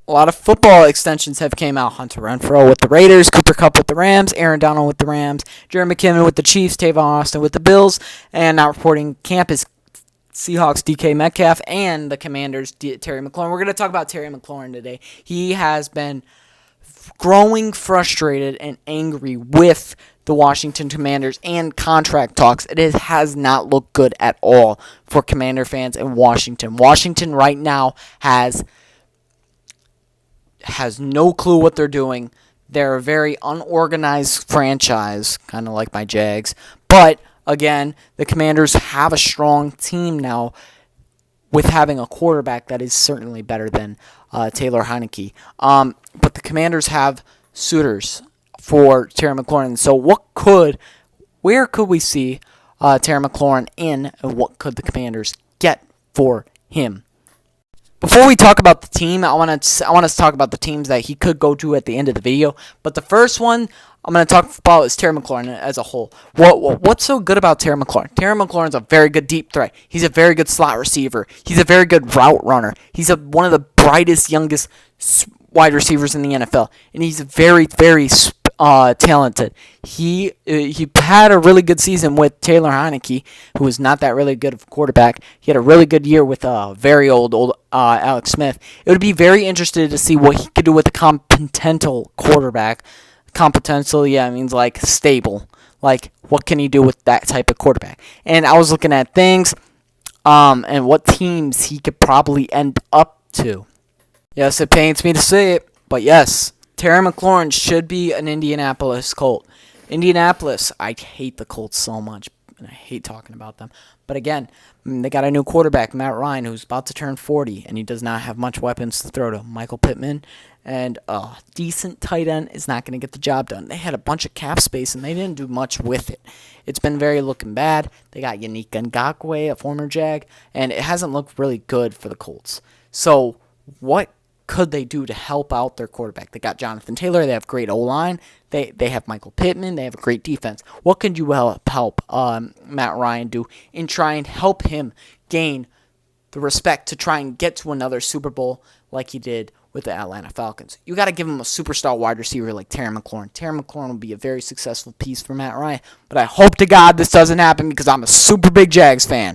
A lot of football extensions have came out. Hunter Renfrow with the Raiders, Cooper Kupp with the Rams, Aaron Donald with the Rams, Jerry McKinnon with the Chiefs, Tavon Austin with the Bills, and now reporting camp is Seahawks DK Metcalf and the Commanders Terry McLaurin. We're going to talk about Terry McLaurin today. He has been growing frustrated and angry with the Washington Commanders and contract talks. It has not looked good at all for Commander fans in Washington. Washington right now has no clue what they're doing. They're a very unorganized franchise, kind of like my Jags. But, again, the Commanders have a strong team now with having a quarterback that is certainly better than Taylor Heineke. But the Commanders have suitors for Terry McLaurin. So where could we see Terry McLaurin in, and what could the Commanders get for him? Before we talk about the team, I want us to talk about the teams that he could go to at the end of the video. But the first one I'm going to talk about is Terry McLaurin as a whole. What's so good about Terry McLaurin? Terry McLaurin's a very good deep threat. He's a very good slot receiver. He's a very good route runner. He's one of the brightest, youngest wide receivers in the NFL, and he's very, very talented. He had a really good season with Taylor Heineke, who was not that really good of a quarterback. He had a really good year with very old Alex Smith. It would be very interesting to see what he could do with a competential quarterback. Competential, yeah, means like stable. Like, what can he do with that type of quarterback? And I was looking at things, and what teams he could probably end up to. Yes, it pains me to say it, but yes, Terry McLaurin should be an Indianapolis Colt. Indianapolis, I hate the Colts so much, and I hate talking about them. But again, they got a new quarterback, Matt Ryan, who's about to turn 40, and he does not have much weapons to throw to. Michael Pittman and a decent tight end is not going to get the job done. They had a bunch of cap space, and they didn't do much with it. It's been very looking bad. They got Yannick Ngakoue, a former Jag, and it hasn't looked really good for the Colts. So what could they do to help out their quarterback? They got Jonathan Taylor. They have great O-line. They have Michael Pittman. They have a great defense. What could you help Matt Ryan do in try and help him gain the respect to try and get to another Super Bowl like he did with the Atlanta Falcons? You got to give him a superstar wide receiver like Terry McLaurin. Terry McLaurin will be a very successful piece for Matt Ryan, but I hope to God this doesn't happen because I'm a super big Jags fan.